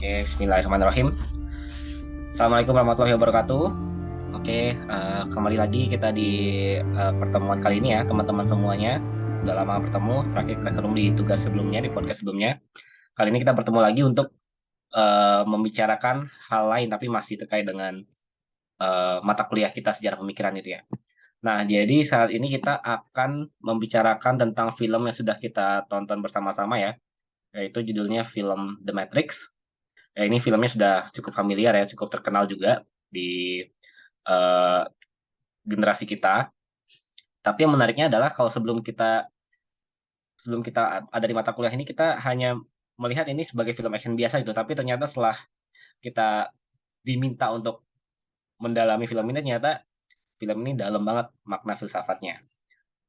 Oke, bismillahirrahmanirrahim. Assalamualaikum warahmatullahi wabarakatuh. Oke, kembali lagi kita di pertemuan kali ini ya, teman-teman semuanya. Sudah lama bertemu, terakhir kita ketemu di tugas sebelumnya, di podcast sebelumnya. Kali ini kita bertemu lagi untuk membicarakan hal lain, tapi masih terkait dengan mata kuliah kita sejarah pemikiran itu ya. Nah, jadi saat ini kita akan membicarakan tentang film yang sudah kita tonton bersama-sama ya, yaitu judulnya film The Matrix. Ini filmnya sudah cukup familiar ya, cukup terkenal juga di eh, generasi kita. Tapi yang menariknya adalah kalau sebelum kita ada di mata kuliah ini kita hanya melihat ini sebagai film action biasa gitu. Tapi ternyata setelah kita diminta untuk mendalami film ini, ternyata film ini dalam banget makna filsafatnya.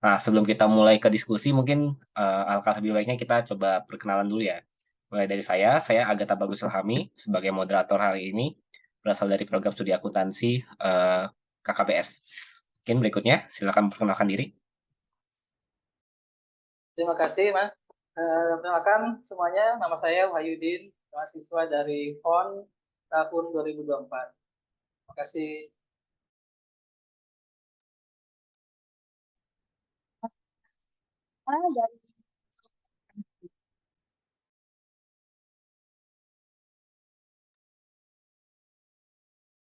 Nah, sebelum kita mulai ke diskusi, mungkin alangkah lebih baiknya kita coba perkenalan dulu ya. Mulai dari saya Agatha Bagus Ilhami sebagai moderator hari ini, berasal dari program studi akuntansi KKBS. Mungkin berikutnya, silakan perkenalkan diri. Terima kasih, Mas. Perkenalkan semuanya, nama saya Wahyudin, mahasiswa dari FON tahun 2024. Terima kasih. Dari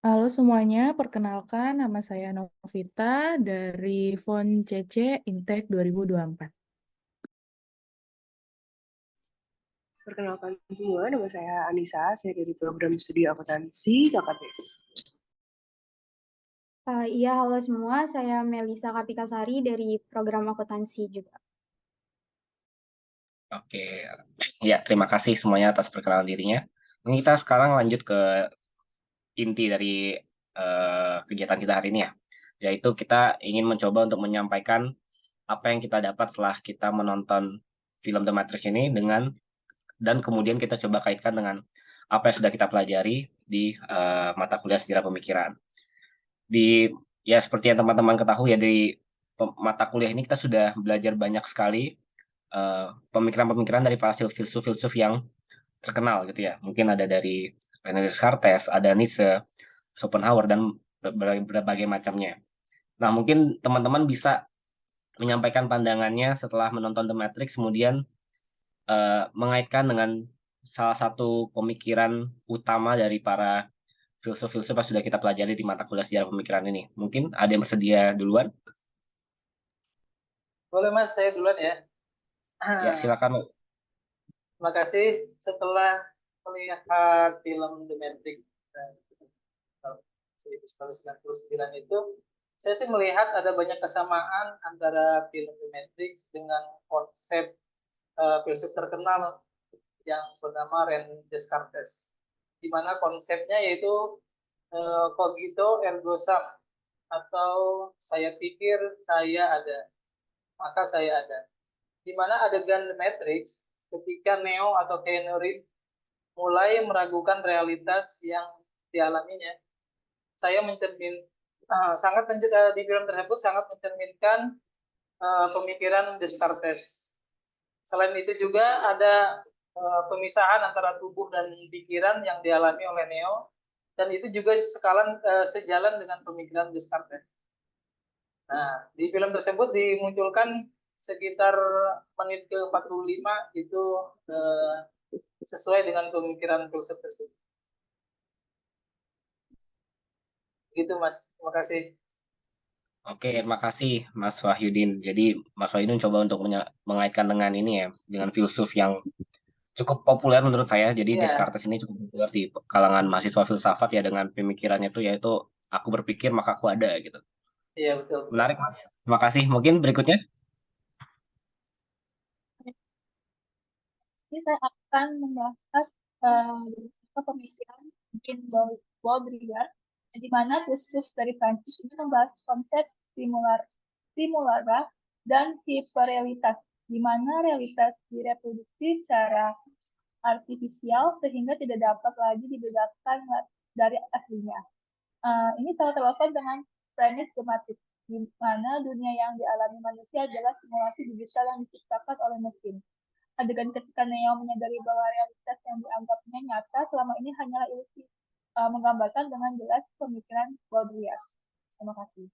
Halo semuanya, perkenalkan nama saya Novita dari FON CC Intek 2024. Perkenalkan semua, nama saya Anissa, saya dari program studi akuntansi KKBS. Iya, halo semua, saya Melisa Kartikasari dari program akuntansi juga. Oke, ya terima kasih semuanya atas perkenalan dirinya. Ini kita sekarang lanjut ke inti dari kegiatan kita hari ini ya, yaitu kita ingin mencoba untuk menyampaikan apa yang kita dapat setelah kita menonton film The Matrix ini dan kemudian kita coba kaitkan dengan apa yang sudah kita pelajari di mata kuliah sejarah pemikiran. Di ya seperti yang teman-teman ketahui ya di mata kuliah ini kita sudah belajar banyak sekali pemikiran-pemikiran dari para filsuf-filsuf yang terkenal gitu ya. Mungkin ada dari René Descartes, ada Nietzsche, Schopenhauer dan berbagai macamnya. Nah, mungkin teman-teman bisa menyampaikan pandangannya setelah menonton The Matrix, kemudian mengaitkan dengan salah satu pemikiran utama dari para filsuf-filsuf yang sudah kita pelajari di mata kuliah sejarah pemikiran ini. Mungkin ada yang bersedia duluan? Boleh, Mas, saya duluan ya. Ya, silakan. Terima kasih. Setelah melihat film The Matrix tahun 1999 itu, saya sih melihat ada banyak kesamaan antara film The Matrix dengan konsep filsuf terkenal yang bernama René Descartes, di mana konsepnya yaitu cogito ergo sum, atau saya pikir saya ada, maka saya ada. Di mana adegan The Matrix ketika Neo atau Keanu Reeves mulai meragukan realitas yang dialaminya. Saya di film tersebut sangat mencerminkan pemikiran Descartes. Selain itu juga ada pemisahan antara tubuh dan pikiran yang dialami oleh Neo, dan itu juga sejalan dengan pemikiran Descartes. Nah, di film tersebut dimunculkan sekitar menit ke-45 itu sesuai dengan pemikiran filsuf tersebut. Gitu, Mas. Terima kasih. Oke, terima kasih Mas Wahyudin. Jadi Mas Wahyudin coba untuk mengaitkan dengan ini ya, dengan filsuf yang cukup populer menurut saya. Jadi Iya, Descartes ini cukup populer di kalangan mahasiswa filsafat ya dengan pemikirannya itu yaitu aku berpikir maka aku ada gitu. iya betul betul. Menarik Mas. Terima kasih. Mungkin berikutnya. Ini saya akan membahas pemikiran mungkin Baudrillard, di mana filsuf dari Prancis ini membahas konsep simulara dan hiperrealitas, di mana realitas direproduksi secara artifisial sehingga tidak dapat lagi dibedakan dari aslinya. Ini sangat relevan dengan premis The Matrix, di mana dunia yang dialami manusia adalah simulasi digital yang diciptakan oleh mesin. adegan ketika Neo menyadari bahwa realitas yang dianggapnya nyata selama ini hanyalah ilusi, menggambarkan dengan jelas pemikiran Baudrillard. Terima kasih.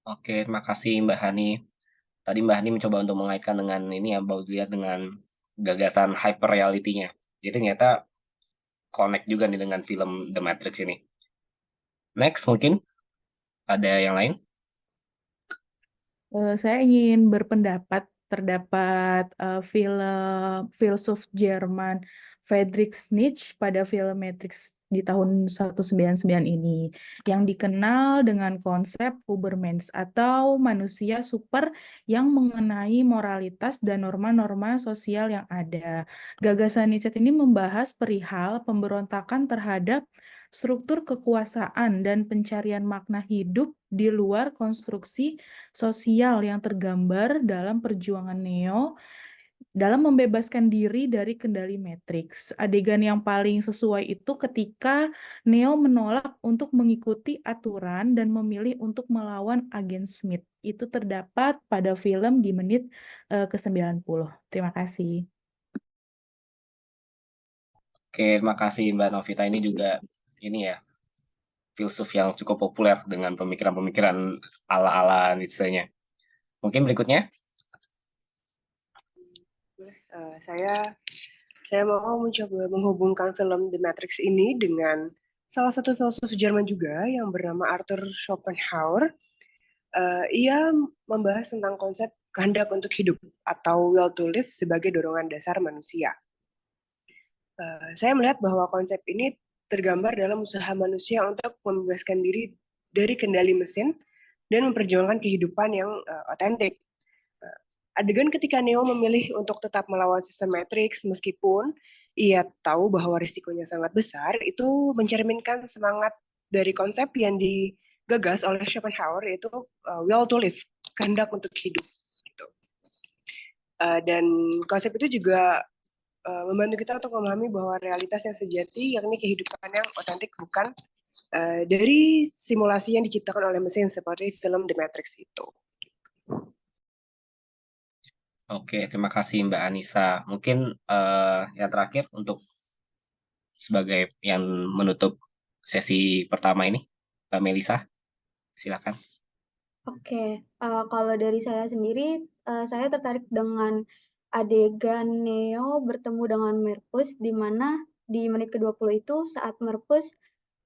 Oke, terima kasih Mbak Hani. Tadi Mbak Hani mencoba untuk mengaitkan dengan ini ya, Baudrillard dengan gagasan hyper reality-nya. Jadi ternyata connect juga nih dengan film The Matrix ini. Next, mungkin ada yang lain? Saya ingin berpendapat terdapat filsuf Jerman Friedrich Nietzsche pada film Matrix di tahun 1999 ini yang dikenal dengan konsep Ubermensch atau manusia super yang mengenai moralitas dan norma-norma sosial yang ada. Gagasan Nietzsche ini membahas perihal pemberontakan terhadap struktur kekuasaan dan pencarian makna hidup di luar konstruksi sosial yang tergambar dalam perjuangan Neo dalam membebaskan diri dari kendali Matrix. Adegan yang paling sesuai itu ketika Neo menolak untuk mengikuti aturan dan memilih untuk melawan agen Smith. Itu terdapat pada film di menit ke-90. Terima kasih. Oke, terima kasih Mbak Novita. Ini juga ini ya, filsuf yang cukup populer dengan pemikiran-pemikiran ala-ala Nietzsche-nya. Mungkin berikutnya? Saya mau mencoba menghubungkan film The Matrix ini dengan salah satu filsuf Jerman juga yang bernama Arthur Schopenhauer. Ia membahas tentang konsep kehendak untuk hidup atau will to live sebagai dorongan dasar manusia. Saya melihat bahwa konsep ini tergambar dalam usaha manusia untuk membebaskan diri dari kendali mesin dan memperjuangkan kehidupan yang otentik. Adegan ketika Neo memilih untuk tetap melawan sistem Matrix meskipun ia tahu bahwa risikonya sangat besar, itu mencerminkan semangat dari konsep yang digagas oleh Schopenhauer, yaitu will to live, kehendak untuk hidup. Gitu. Dan konsep itu juga membantu kita untuk memahami bahwa realitas yang sejati, yakni kehidupan yang otentik, bukan dari simulasi yang diciptakan oleh mesin seperti film The Matrix itu. Oke, terima kasih Mbak Anissa. Mungkin yang terakhir untuk sebagai yang menutup sesi pertama ini, Mbak Melisa, silakan. Oke, kalau dari saya sendiri, saya tertarik dengan adegan Neo bertemu dengan Merpus, di mana di menit ke-20 itu saat Merpus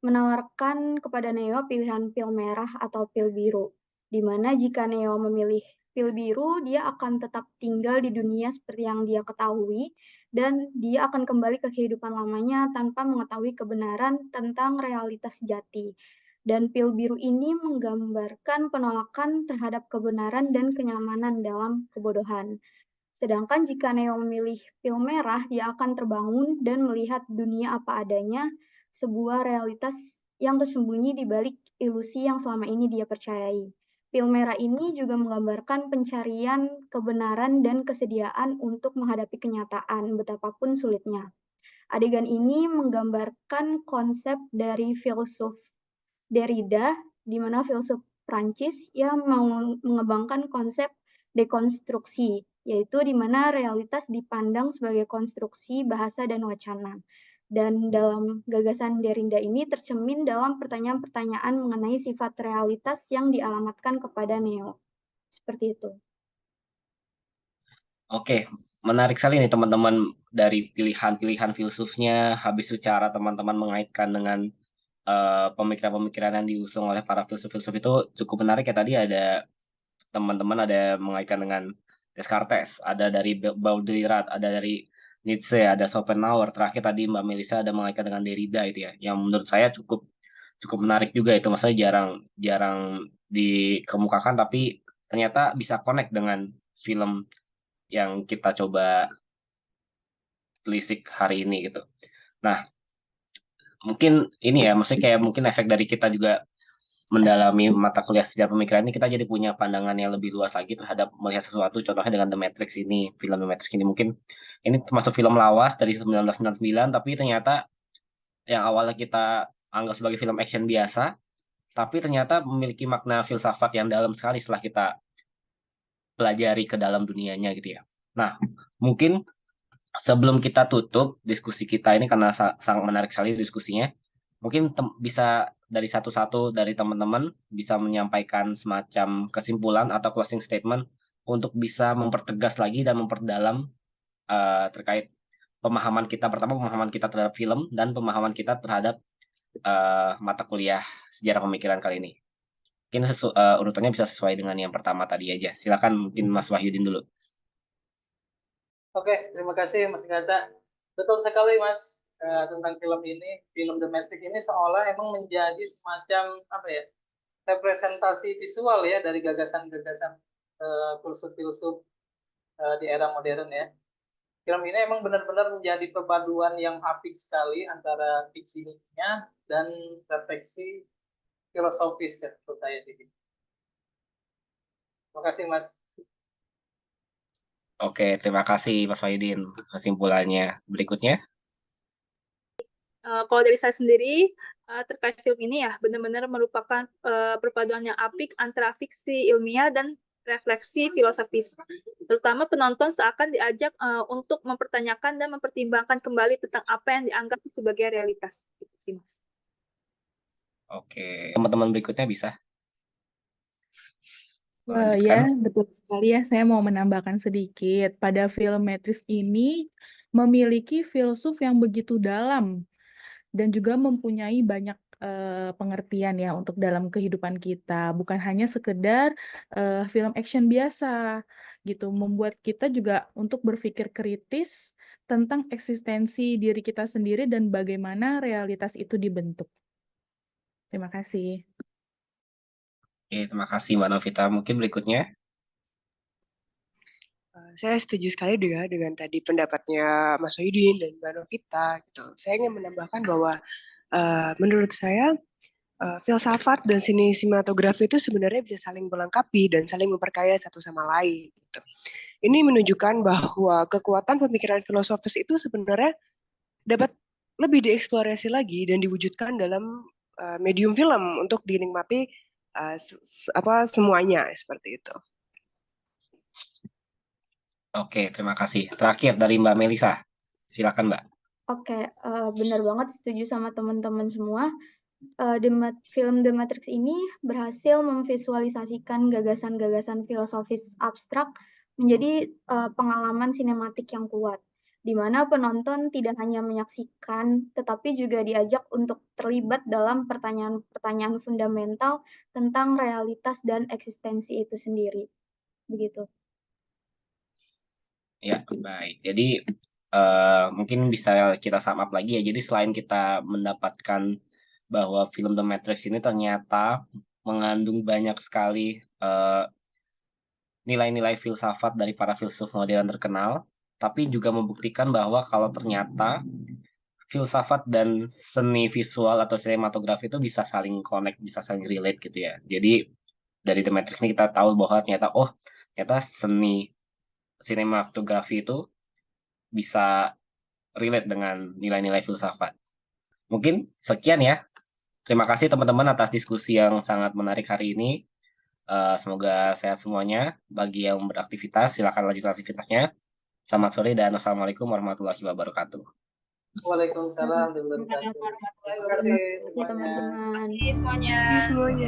menawarkan kepada Neo pilihan pil merah atau pil biru, di mana jika Neo memilih pil biru, dia akan tetap tinggal di dunia seperti yang dia ketahui, dan dia akan kembali ke kehidupan lamanya tanpa mengetahui kebenaran tentang realitas sejati. Dan pil biru ini menggambarkan penolakan terhadap kebenaran dan kenyamanan dalam kebodohan. Sedangkan jika Neo memilih pil merah, dia akan terbangun dan melihat dunia apa adanya, sebuah realitas yang tersembunyi di balik ilusi yang selama ini dia percayai. Pil merah ini juga menggambarkan pencarian kebenaran dan kesediaan untuk menghadapi kenyataan, betapapun sulitnya. Adegan ini menggambarkan konsep dari filsuf Derrida, di mana filsuf Prancis yang mengembangkan konsep dekonstruksi, yaitu di mana realitas dipandang sebagai konstruksi bahasa dan wacana. Dan dalam gagasan Derrida ini tercermin dalam pertanyaan-pertanyaan mengenai sifat realitas yang dialamatkan kepada Neo. Seperti itu. Oke, menarik sekali nih teman-teman dari pilihan-pilihan filsufnya. Habis itu cara teman-teman mengaitkan dengan pemikiran-pemikiran yang diusung oleh para filsuf-filsuf itu cukup menarik ya. Tadi ada teman-teman ada mengaitkan dengan Descartes, ada dari Baudrillard, ada dari Nietzsche, ada Schopenhauer. Terakhir tadi Mbak Melisa ada mengaitkan dengan Derrida itu ya, yang menurut saya cukup menarik juga itu. Maksudnya jarang dikemukakan, tapi ternyata bisa connect dengan film yang kita coba telisik hari ini gitu. Nah, mungkin ini ya, maksudnya kayak mungkin efek dari kita juga mendalami mata kuliah sejarah pemikiran ini, kita jadi punya pandangan yang lebih luas lagi terhadap melihat sesuatu. Contohnya dengan The Matrix ini, film The Matrix ini mungkin ini termasuk film lawas dari 1999, tapi ternyata yang awalnya kita anggap sebagai film action biasa, tapi ternyata memiliki makna filsafat yang dalam sekali setelah kita pelajari ke dalam dunianya gitu ya. Nah, mungkin sebelum kita tutup diskusi kita ini karena sangat menarik sekali diskusinya, mungkin bisa dari satu-satu dari teman-teman bisa menyampaikan semacam kesimpulan atau closing statement untuk bisa mempertegas lagi dan memperdalam terkait pemahaman kita, pertama pemahaman kita terhadap film dan pemahaman kita terhadap mata kuliah sejarah pemikiran kali ini. Mungkin urutannya bisa sesuai dengan yang pertama tadi aja. Silakan mungkin Mas Wahyudin dulu. Oke, terima kasih Mas Gata. Betul sekali Mas, tentang film ini, film The Matrix ini seolah emang menjadi semacam apa ya, representasi visual ya dari gagasan-gagasan filsuf-filsuf di era modern ya. Film ini emang benar-benar menjadi perpaduan yang apik sekali antara fiksinya dan refleksi filosofis menurut saya sih. Terima kasih Mas. Oke, terima kasih Mas Wahyudin kesimpulannya. Berikutnya. Kalau dari saya sendiri terkait film ini ya benar-benar merupakan perpaduan yang apik antara fiksi ilmiah dan refleksi filosofis. Terutama penonton seakan diajak untuk mempertanyakan dan mempertimbangkan kembali tentang apa yang dianggap sebagai realitas. Gitu sih, Mas. Oke, teman-teman berikutnya bisa Ya, melanjutkan. betul sekali ya. Saya mau menambahkan sedikit. Pada film Matrix ini memiliki filsuf yang begitu dalam dan juga mempunyai banyak pengertian ya untuk dalam kehidupan kita. Bukan hanya sekedar film action biasa gitu. Membuat kita juga untuk berpikir kritis tentang eksistensi diri kita sendiri dan bagaimana realitas itu dibentuk. Terima kasih. Oke, terima kasih Mbak Novita. Mungkin berikutnya. Saya setuju sekali dengan tadi pendapatnya Mas Sohidin dan Mbak Novita. Gitu. Saya ingin menambahkan bahwa menurut saya filsafat dan seni sinematografi itu sebenarnya bisa saling melengkapi dan saling memperkaya satu sama lain. Gitu. Ini menunjukkan bahwa kekuatan pemikiran filosofis itu sebenarnya dapat lebih dieksplorasi lagi dan diwujudkan dalam medium film untuk dinikmati semuanya seperti itu. Oke, terima kasih. Terakhir dari Mbak Melisa. Silakan Mbak. Oke, benar banget setuju sama teman-teman semua. Film The Matrix ini berhasil memvisualisasikan gagasan-gagasan filosofis abstrak menjadi pengalaman sinematik yang kuat, di mana penonton tidak hanya menyaksikan, tetapi juga diajak untuk terlibat dalam pertanyaan-pertanyaan fundamental tentang realitas dan eksistensi itu sendiri. Begitu. Ya, baik. Jadi mungkin bisa kita sum up lagi ya. Jadi selain kita mendapatkan bahwa film The Matrix ini ternyata mengandung banyak sekali nilai-nilai filsafat dari para filsuf modern terkenal, tapi juga membuktikan bahwa kalau ternyata filsafat dan seni visual atau sinematografi itu bisa saling connect, bisa saling relate gitu ya. Jadi dari The Matrix ini kita tahu bahwa ternyata seni sinematografi itu bisa relate dengan nilai-nilai filsafat. Mungkin sekian ya. Terima kasih teman-teman atas diskusi yang sangat menarik hari ini. Semoga sehat semuanya. Bagi yang beraktivitas, silakan lanjutkan aktivitasnya. Selamat sore dan wassalamualaikum warahmatullahi wabarakatuh. Waalaikumsalam warahmatullahi wabarakatuh. Terima kasih semuanya. teman-teman. Terima kasih semuanya. Semuanya.